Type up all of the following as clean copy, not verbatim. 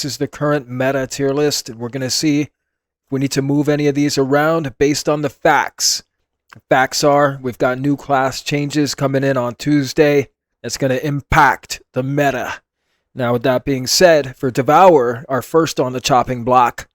this is the current meta tier list, and we're going to see if we need to move any of these around based on the facts. The facts are we've got new class changes coming in on Tuesday. That's going to impact the meta. Now, with that being said, for Devourer, our first on the chopping block,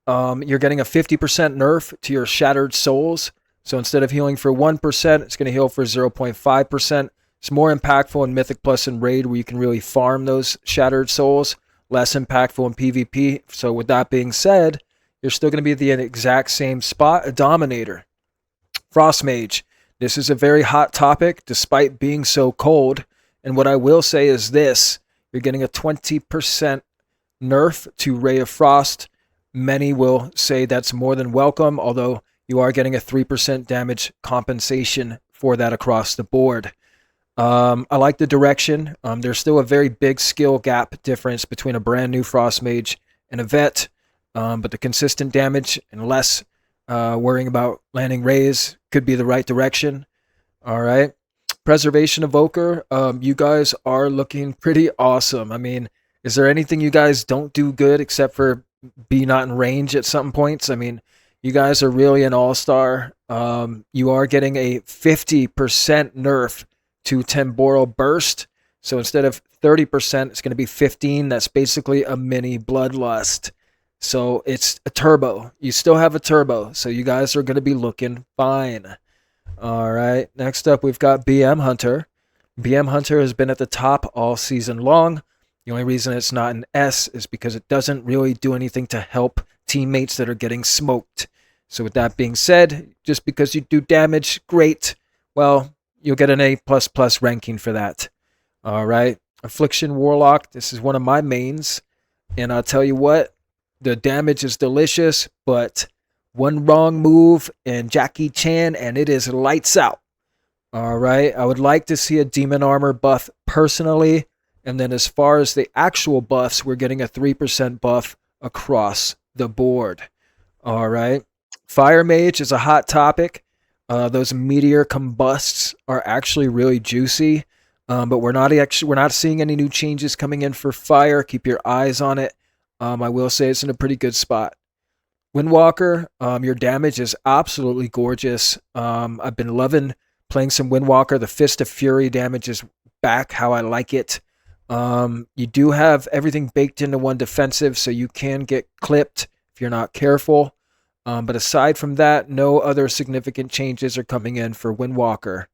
you're getting a 50% nerf to your Shattered Souls. So instead of healing for 1%, it's going to heal for 0.5%. It's more impactful in Mythic Plus and Raid, where you can really farm those Shattered Souls. Less impactful in PvP. So with that being said, you're still going to be at the exact same spot, a Dominator. Frost Mage. This is a very hot topic, despite being so cold. And what I will say is this. You're getting a 20% nerf to Ray of Frost. Many will say that's more than welcome, although you are getting a 3% damage compensation for that across the board. I like the direction. There's still a very big skill gap difference between a brand new Frost Mage and a vet, but the consistent damage and less worrying about landing rays could be the right direction. All right. Preservation Evoker, you guys are looking pretty awesome. I mean, is there anything you guys don't do good except for be not in range at some points? I mean, you guys are really an all-star. You are getting a 50% nerf to Temporal Burst. So instead of 30%, it's going to be 15. That's basically a mini Bloodlust. So it's a turbo. You still have a turbo. So you guys are going to be looking fine. All right. Next up, we've got BM Hunter. BM Hunter has been at the top all season long. The only reason it's not an S is because it doesn't really do anything to help teammates that are getting smoked. So with that being said, just because you do damage, great. Well, you'll get an A++ ranking for that. All right. Affliction Warlock. This is one of my mains. And I'll tell you what, the damage is delicious, but one wrong move and Jackie Chan and it is lights out. All right. I would like to see a demon armor buff personally. And then as far as the actual buffs, we're getting a 3% buff across the board. All right. Fire Mage is a hot topic. Those meteor combusts are actually really juicy. But we're not seeing any new changes coming in for fire. Keep your eyes on it. I will say it's in a pretty good spot. Windwalker, your damage is absolutely gorgeous. I've been loving playing some Windwalker. The Fist of Fury damage is back how I like it. You do have everything baked into one defensive, so you can get clipped if you're not careful. But aside from that, no other significant changes are coming in for Windwalker.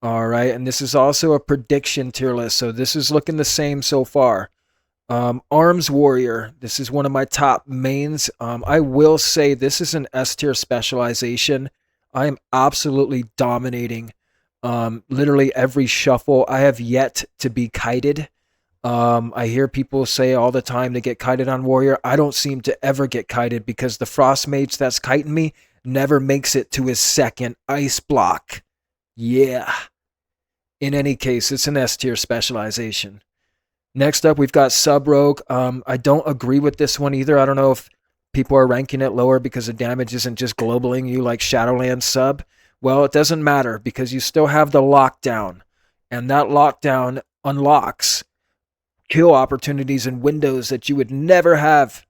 All right, and this is also a prediction tier list, so this is looking the same so far. Arms Warrior, this is one of my top mains. I will say this is an S tier specialization. I am absolutely dominating literally every shuffle. I have yet to be kited. I hear people say all the time they get kited on Warrior. I don't seem to ever get kited because the Frost Mage that's kiting me never makes it to his second ice block. Yeah. In any case, it's an S tier specialization. Next up, we've got Sub Rogue. I don't agree with this one either. I don't know if people are ranking it lower because the damage isn't just globaling you like Shadowland Sub. Well, it doesn't matter because you still have the lockdown. And that lockdown unlocks kill opportunities and windows that you would never have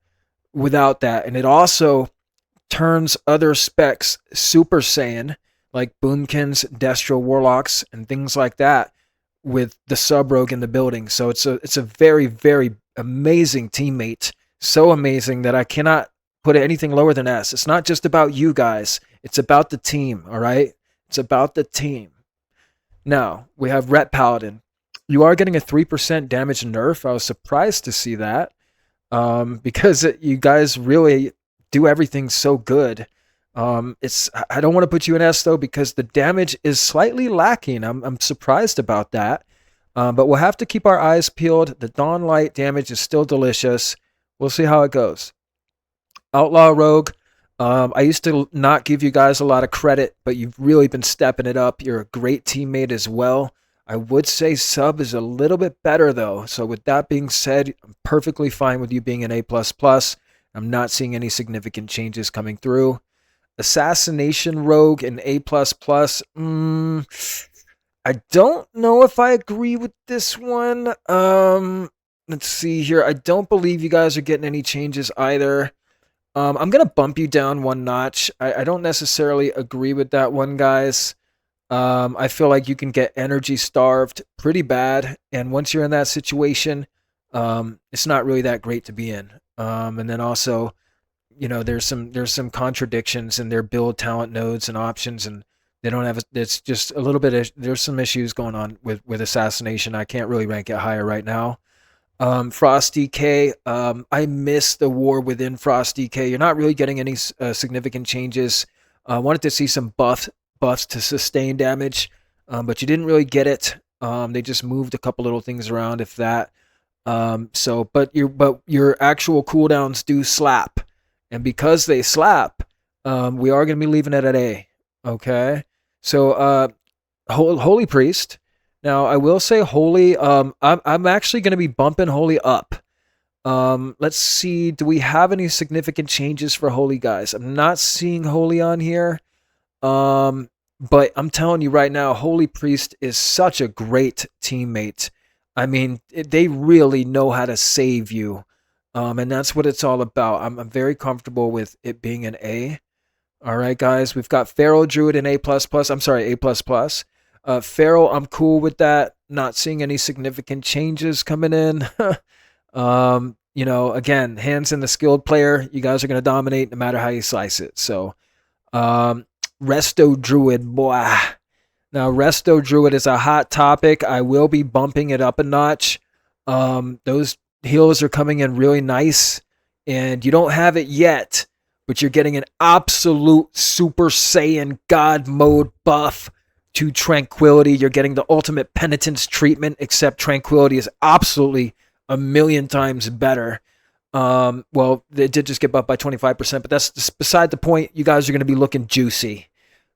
without that. And it also turns other specs Super Saiyan, like Boomkins, Destro Warlocks, and things like that, with the Sub Rogue in the building. So it's a very, very amazing teammate. So amazing that I cannot put anything lower than S. It's not just about you guys. It's about the team, all right? It's about the team. Now, we have Ret Paladin. You are getting a 3% damage nerf. I was surprised to see that because you guys really do everything so good. I don't want to put you in S though because the damage is slightly lacking. I'm surprised about that. But we'll have to keep our eyes peeled. The Dawn Light damage is still delicious. We'll see how it goes. Outlaw Rogue. I used to not give you guys a lot of credit, but you've really been stepping it up. You're a great teammate as well. I would say Sub is a little bit better though. So with that being said, I'm perfectly fine with you being an A++. I'm not seeing any significant changes coming through. Assassination Rogue and A++. I don't know if I agree with this one. Let's see here. I don't believe you guys are getting any changes either. I'm going to bump you down one notch. I don't necessarily agree with that one, guys. I feel like you can get energy starved pretty bad. And once you're in that situation, it's not really that great to be in. And then also, you know, there's some contradictions in their build talent nodes and options, and they don't have. It's just a little bit. There's some issues going on with assassination. I can't really rank it higher right now. Frosty K. I miss the war within Frosty K. You're not really getting any significant changes. I wanted to see some buffs to sustain damage, but you didn't really get it. They just moved a couple little things around, if that. But your actual cooldowns do slap, and because they slap, we are going to be leaving it at A. Okay, Holy Priest. Now I will say Holy. I'm actually going to be bumping Holy up. Let's see. Do we have any significant changes for Holy, guys? I'm not seeing Holy on here. But I'm telling you right now, Holy Priest is such a great teammate. I mean, they really know how to save you. And that's what it's all about. I'm very comfortable with it being an A. All right, guys. We've got Feral Druid in A++. I'm sorry, A++. Feral, I'm cool with that. Not seeing any significant changes coming in. You know, again, hands in the skilled player. You guys are going to dominate no matter how you slice it. So, Resto Druid, boy. Now, Resto Druid is a hot topic. I will be bumping it up a notch. Those heals are coming in really nice, and you don't have it yet, but you're getting an absolute Super Saiyan God mode buff to Tranquility. You're getting the ultimate penitence treatment, except Tranquility is absolutely a million times better. Well, they did just get buffed by 25%, but that's just beside the point. You guys are going to be looking juicy.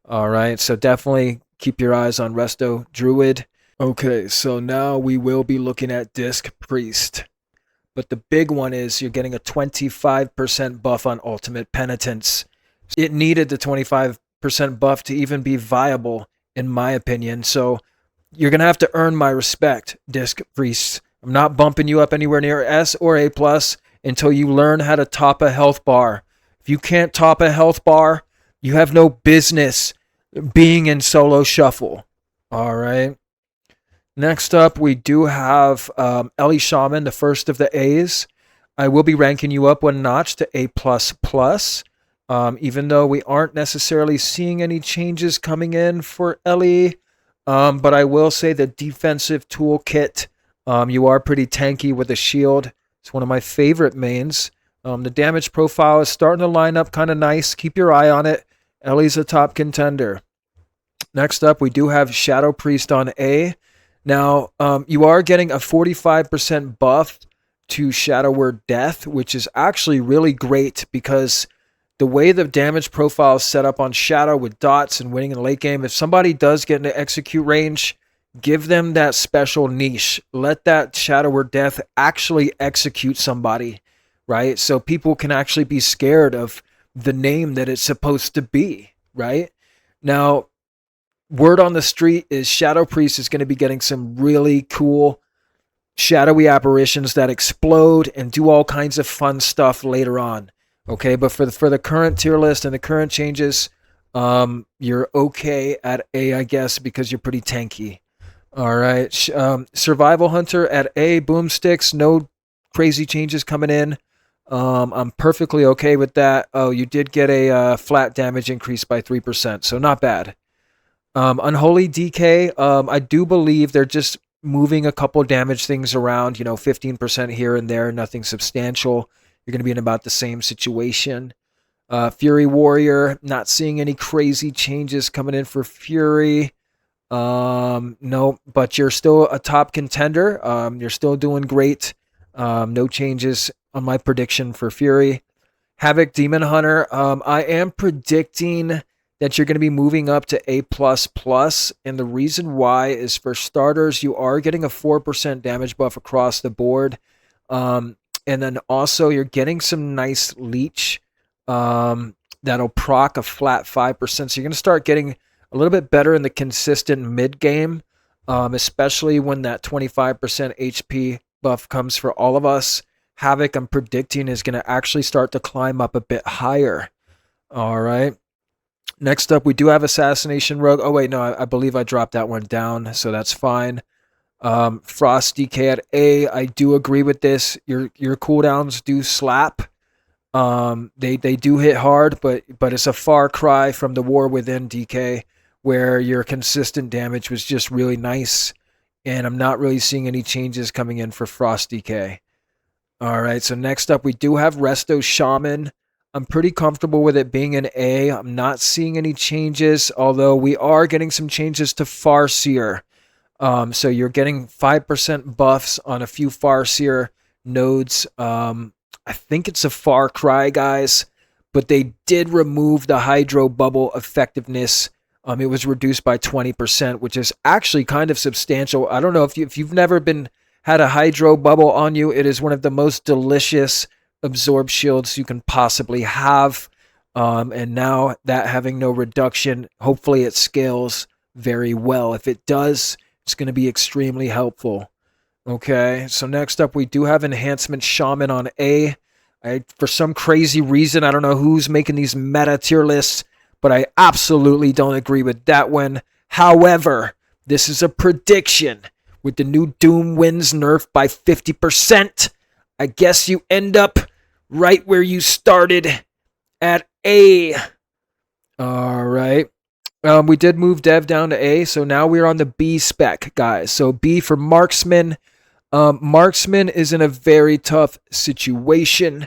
All right, so definitely keep your eyes on Resto Druid. Okay, so now we will be looking at Disc Priest. But the big one is you're getting a 25% buff on Ultimate Penitence. It needed the 25% buff to even be viable, in my opinion. So you're going to have to earn my respect, Disc Priest. I'm not bumping you up anywhere near S or A+, until you learn how to top a health bar. If you can't top a health bar, you have no business being in solo shuffle. All right. Next up, we do have Ellie Shaman, the first of the A's. I will be ranking you up one notch to A++, even though we aren't necessarily seeing any changes coming in for Ellie. But I will say the defensive toolkit, you are pretty tanky with a shield. It's one of my favorite mains. The damage profile is starting to line up kind of nice. Keep your eye on it. Ellie's a top contender. Next up, we do have Shadow Priest on A. Now, you are getting a 45% buff to Shadower Death, which is actually really great because the way the damage profile is set up on Shadow with dots and winning in the late game, if somebody does get into execute range, give them that special niche. Let that Shadower Death actually execute somebody, right? So people can actually be scared of the name that it's supposed to be, right? Now, word on the street is Shadow Priest is going to be getting some really cool shadowy apparitions that explode and do all kinds of fun stuff later on. Okay, but for the current tier list and the current changes, you're okay at A, I guess, because you're pretty tanky. All right, Survival Hunter at A, Boomsticks, no crazy changes coming in. I'm perfectly okay with that. Oh, you did get a flat damage increase by 3%, so not bad. Unholy DK, I do believe they're just moving a couple damage things around, 15% here and there, nothing substantial. You're going to be in about the same situation. Fury Warrior, not seeing any crazy changes coming in for Fury. No, but you're still a top contender. You're still doing great. No changes on my prediction for Fury. Havoc Demon Hunter, I am predicting that you're going to be moving up to A++, and the reason why is, for starters, you are getting a 4% damage buff across the board, and then also you're getting some nice leech that'll proc a flat 5%, so you're going to start getting a little bit better in the consistent mid game, especially when that 25% HP buff comes for all of us. Havoc, I'm predicting, is going to actually start to climb up a bit higher. All right. Next up, we do have Assassination Rogue. Oh, wait, no, I believe I dropped that one down, so that's fine. Frost DK at A. I do agree with this. Your cooldowns do slap. They do hit hard, but it's a far cry from the War Within DK, where your consistent damage was just really nice, and I'm not really seeing any changes coming in for Frost DK. All right, so next up, we do have Resto Shaman. I'm pretty comfortable with it being an A. I'm not seeing any changes, although we are getting some changes to Farseer. So you're getting 5% buffs on a few Farseer nodes. I think it's a far cry, guys, but they did remove the Hydro Bubble effectiveness. It was reduced by 20%, which is actually kind of substantial. I don't know if you've never had a Hydro Bubble on you. It is one of the most delicious absorb shields you can possibly have. And now that having no reduction, hopefully it scales very well. If it does, it's going to be extremely helpful. Okay, so next up we do have Enhancement Shaman on A. For some crazy reason, I don't know who's making these meta tier lists, but I absolutely don't agree with that one. However, this is a prediction. With the new Doom Winds nerfed by 50%, I guess you end up right where you started, at A. All right. We did move Dev down to A, so now we're on the B spec, guys. So B for Marksman. Marksman is in a very tough situation.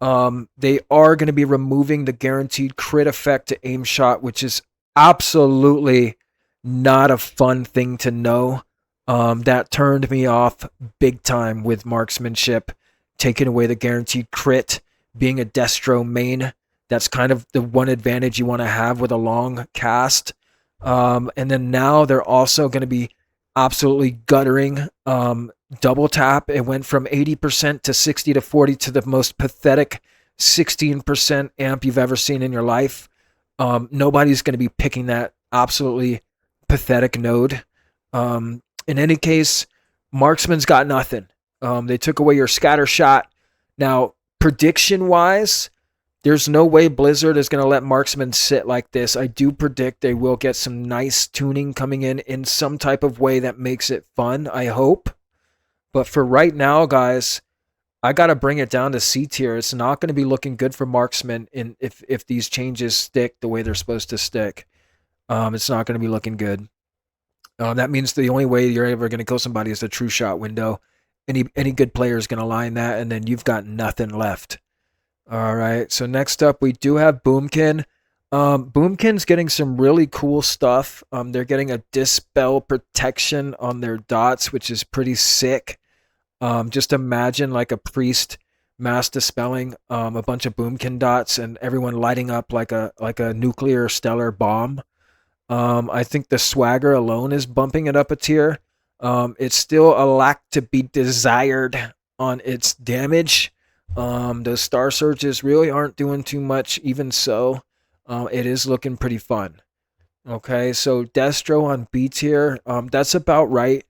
They are going to be removing the guaranteed crit effect to aim shot, which is absolutely not a fun thing to know. That turned me off big time with marksmanship, taking away the guaranteed crit, being a Destro main. That's kind of the one advantage you want to have with a long cast. And then now they're also going to be absolutely guttering double tap. It went from 80% to 60 to 40 to the most pathetic 16% amp you've ever seen in your life. Nobody's going to be picking that absolutely pathetic node. In any case, Marksman's got nothing. They took away your scatter shot. Now, prediction-wise, there's no way Blizzard is going to let Marksman sit like this. I do predict they will get some nice tuning coming in some type of way that makes it fun, I hope. But for right now, guys, I got to bring it down to C tier. It's not going to be looking good for Marksman if these changes stick the way they're supposed to stick. It's not going to be looking good. That means the only way you're ever going to kill somebody is the true shot window. Any good player is going to line that, and then you've got nothing left. All right, so next up we do have Boomkin. Boomkin's getting some really cool stuff. They're getting a Dispel protection on their dots, which is pretty sick. Just imagine like a priest mass dispelling a bunch of Boomkin dots and everyone lighting up like a nuclear stellar bomb. I think the swagger alone is bumping it up a tier. It's still a lack to be desired on its damage. Those star surges really aren't doing too much, even so. It is looking pretty fun. Okay, so Destro on B tier, that's about right.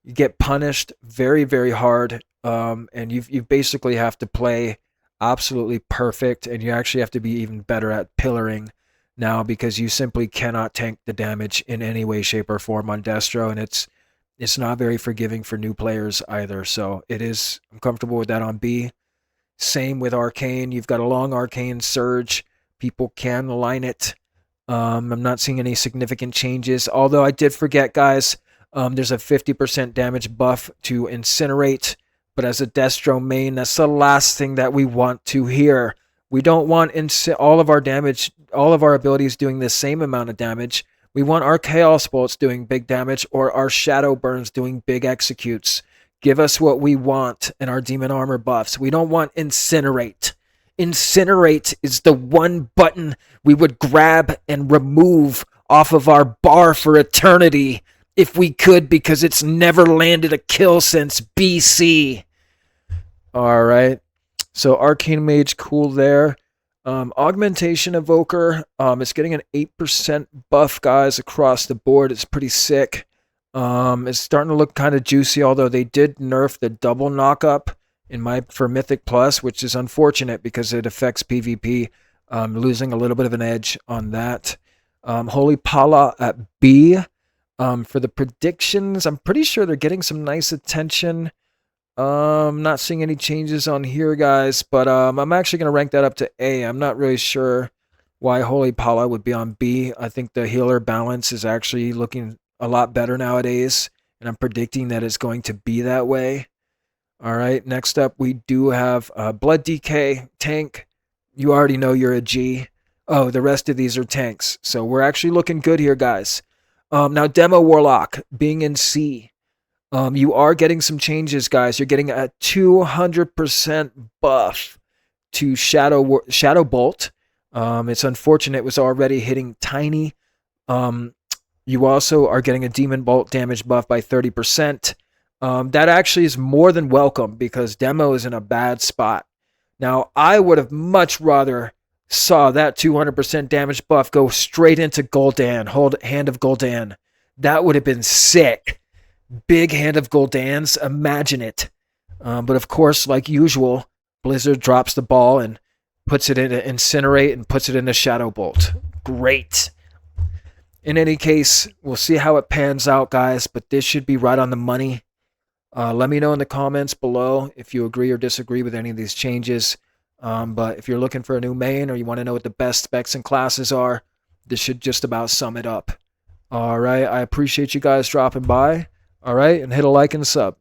You get punished very, very hard, and you basically have to play absolutely perfect, and you actually have to be even better at pillaring now because you simply cannot tank the damage in any way, shape, or form on Destro, and it's not very forgiving for new players either. So I'm comfortable with that on B. Same with Arcane. You've got a long Arcane surge. People can line it. I'm not seeing any significant changes. Although I did forget, guys, there's a 50% damage buff to Incinerate. But as a Destro main, that's the last thing that we want to hear. We don't want all of our damage, all of our abilities doing the same amount of damage. We want our Chaos Bolts doing big damage or our Shadow Burns doing big executes. Give us what we want in our Demon Armor buffs. We don't want Incinerate. Incinerate is the one button we would grab and remove off of our bar for eternity if we could, because it's never landed a kill since BC. All right. So Arcane Mage, cool there. Augmentation Evoker, it's getting an 8% buff, guys, across the board. It's pretty sick. It's starting to look kind of juicy, although they did nerf the double knockup for Mythic Plus, which is unfortunate because it affects PvP. Losing a little bit of an edge on that. Holy Pala at B. For the predictions, I'm pretty sure they're getting some nice attention. Not seeing any changes on here, guys, but I'm actually going to rank that up to A. I'm not really sure why Holy Pala would be on B. I think the healer balance is actually looking a lot better nowadays, and I'm predicting that it's going to be that way. All right, next up we do have Blood DK, tank. You already know you're a G. Oh, the rest of these are tanks, so we're actually looking good here, guys. Now, Demo Warlock, being in C. You are getting some changes, guys. You're getting a 200% buff to Shadow Bolt. It's unfortunate it was already hitting tiny. You also are getting a Demon Bolt damage buff by 30%. That actually is more than welcome because Demo is in a bad spot. Now, I would have much rather saw that 200% damage buff go straight into Gul'dan, Hand of Gul'dan. That would have been sick. Big Hand of Gul'dans, imagine it. But of course, like usual, Blizzard drops the ball and puts it in Incinerate and puts it into Shadow Bolt. Great. In any case, we'll see how it pans out, guys, but this should be right on the money. Let me know in the comments below if you agree or disagree with any of these changes. But if you're looking for a new main or you want to know what the best specs and classes are, this should just about sum it up. All right, I appreciate you guys dropping by. All right, and hit a like and a sub.